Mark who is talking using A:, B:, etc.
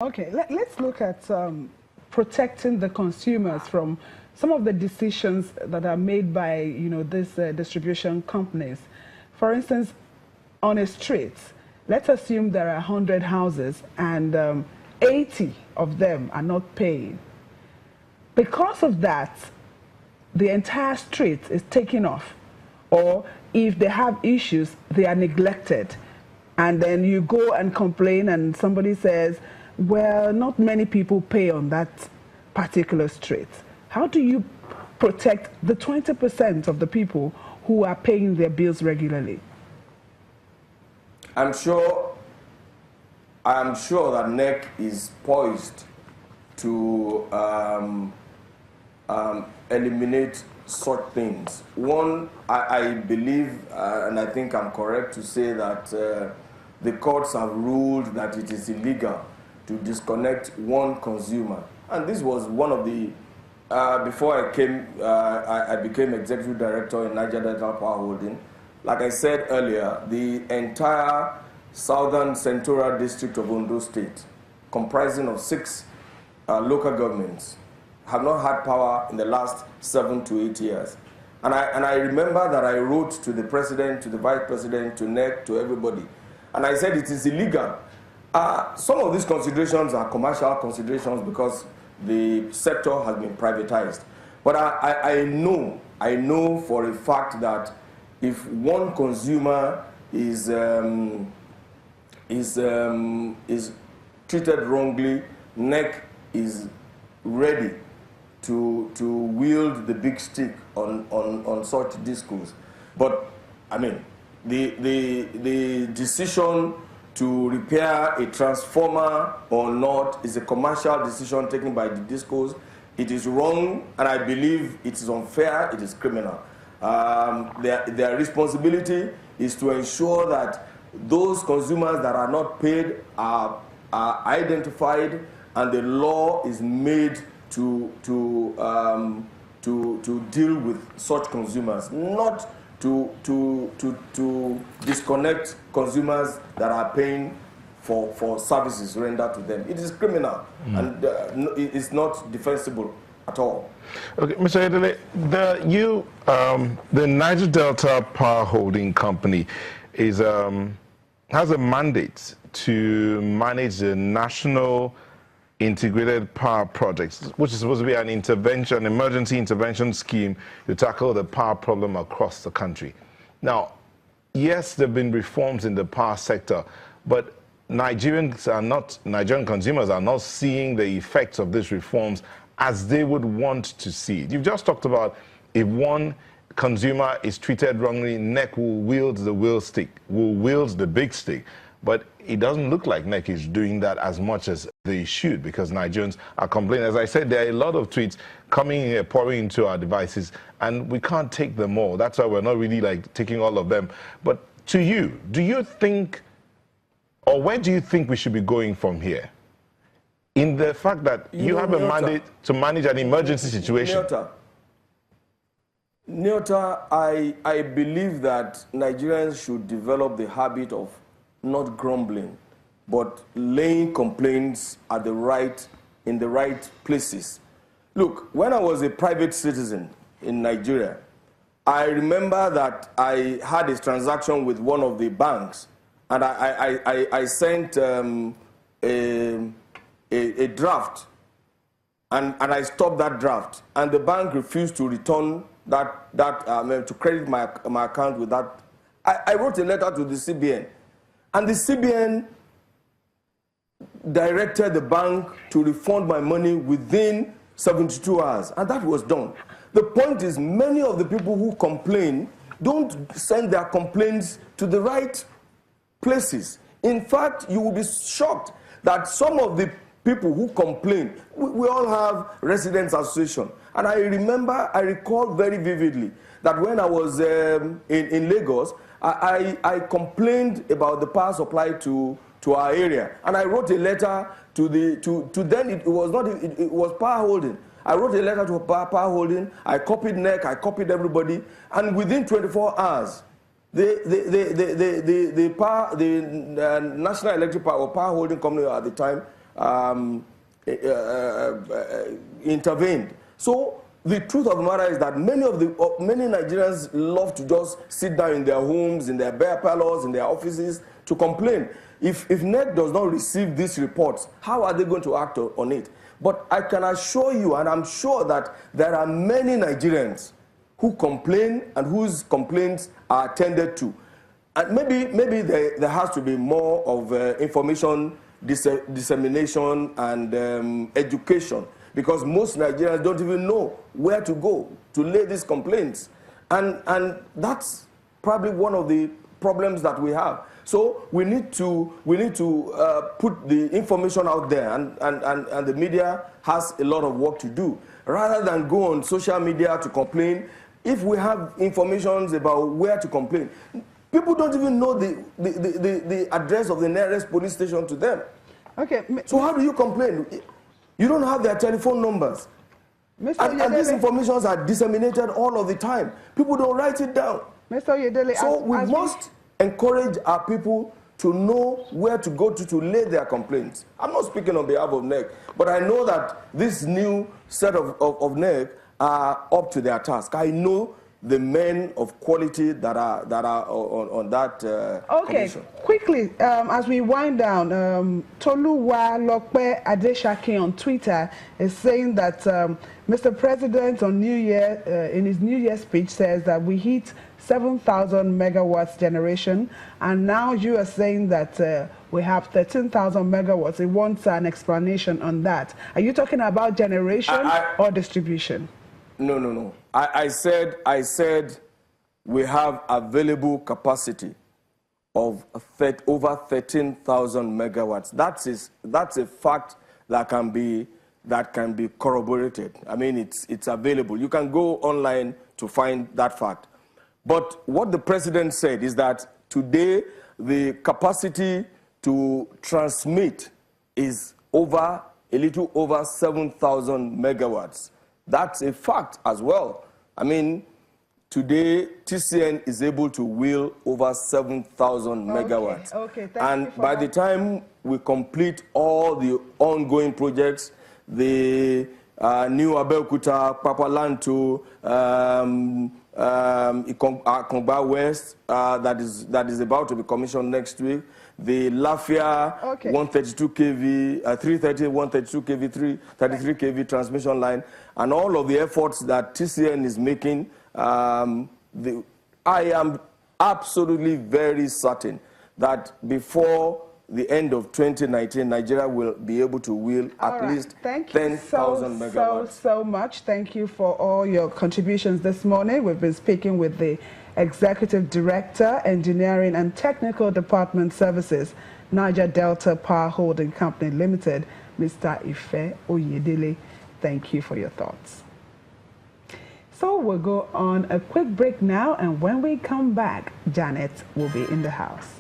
A: Okay, let's look at protecting the consumers from some of the decisions that are made by, these distribution companies. For instance, on a street, let's assume there are 100 houses and 80 of them are not paying. Because of that, the entire street is taken off. Or if they have issues, they are neglected. And then you go and complain and somebody says, well, not many people pay on that particular street. How do you protect the 20% of the people who are paying their bills regularly?
B: I'm sure that NEC is poised to eliminate such things. One, I believe, and I think I'm correct to say that the courts have ruled that it is illegal to disconnect one consumer. And this was one of the, before I became executive director in Niger Delta Power Holding. Like I said earlier, the entire southern central district of Ondo State, comprising of 6 local governments, have not had power in the last 7 to 8 years. And I remember that I wrote to the president, to the vice president, to NEC, to everybody. And I said it is illegal. Some of these considerations are commercial considerations because the sector has been privatized. But I know for a fact that if one consumer is treated wrongly, NEC is ready to wield the big stick on such discourse. But I mean, the decision to repair a transformer or not is a commercial decision taken by the discos. It is wrong, and I believe it is unfair, it is criminal. Their responsibility is to ensure that those consumers that are not paid are identified and the law is made to deal with such consumers, not to disconnect consumers that are paying for services rendered to them. It is criminal, and it's not defensible at all.
C: Okay, Mr. Edele, the Niger Delta Power Holding Company has a mandate to manage the national integrated power projects, which is supposed to be an emergency intervention scheme to tackle the power problem across the country. Now, yes, there have been reforms in the power sector, but Nigerian consumers are not seeing the effects of these reforms as they would want to see it. You've just talked about if one consumer is treated wrongly, NEC will wield the big stick. But it doesn't look like NEC is doing that as much as they should, because Nigerians are complaining. As I said, there are a lot of tweets coming here, pouring into our devices, and we can't take them all. That's why we're not really taking all of them. But to you, do you think, or where do you think we should be going from here? In the fact that you have a mandate to manage an emergency situation.
B: Nyota, I believe that Nigerians should develop the habit of not grumbling, but laying complaints in the right places. Look, when I was a private citizen in Nigeria, I remember that I had a transaction with one of the banks, and I sent a draft, and I stopped that draft, and the bank refused to return to credit my account with that. I wrote a letter to the CBN. And the CBN directed the bank to refund my money within 72 hours, and that was done. The point is, many of the people who complain don't send their complaints to the right places. In fact, you will be shocked that some of the people who complain, we all have residents association. And I recall very vividly that when I was in Lagos, I complained about the power supply to our area, and I wrote a letter to then it was Power Holding. I wrote a letter to Power Holding. I copied NEC. I copied everybody, and within 24 hours, the National Electric Power Holding Company at the time intervened. So the truth of the matter is that many Nigerians love to just sit down in their homes, in their bear parlors, in their offices to complain. If NEC does not receive these reports, how are they going to act on it? But I can assure you, and I'm sure that there are many Nigerians who complain and whose complaints are attended to. And maybe there has to be more of information dissemination and education, because most Nigerians don't even know where to go to lay these complaints. And that's probably one of the problems that we have. So we need to put the information out there, and the media has a lot of work to do. Rather than go on social media to complain, if we have information about where to complain, people don't even know the address of the nearest police station to them. Okay. So how do you complain? You don't have their telephone numbers. And these informations are disseminated all of the time. People don't write it down. Mr. Oyedele, so we must encourage our people to know where to go to lay their complaints. I'm not speaking on behalf of NEC, but I know that this new set of NEC are up to their task. I know the men of quality that are on that commission. Quickly, as we wind down, Toluwa Lokpe Adeshake on Twitter is saying that Mr. President on New Year, in his New Year speech, says that we hit 7,000 megawatts generation, and now you are saying that we have 13,000 megawatts. He wants an explanation on that. Are you talking about generation or distribution? No. I said we have available capacity of over 13,000 megawatts. That's a fact that can be corroborated. I mean, it's available. You can go online to find that fact. But what the president said is that today the capacity to transmit is a little over 7,000 megawatts. That's a fact as well. I mean, today TCN is able to wheel over 7,000 megawatts. Okay, thank you for by that. The time we complete all the ongoing projects, the new Abeokuta, Papalanto, Akongba West, that is about to be commissioned next week, the Lafia 132 kV, 330, 132 kV, 33 kV transmission line, and all of the efforts that TCN is making, I am absolutely very certain that before the end of 2019, Nigeria will be able to wheel at least 10,000 megawatts. So much. Thank you for all your contributions this morning. We've been speaking with the Executive Director, Engineering and Technical Department Services, Niger Delta Power Holding Company Limited, Mr. Ife Oyedele. Thank you for your thoughts. So we'll go on a quick break now, and when we come back, Janet will be in the house.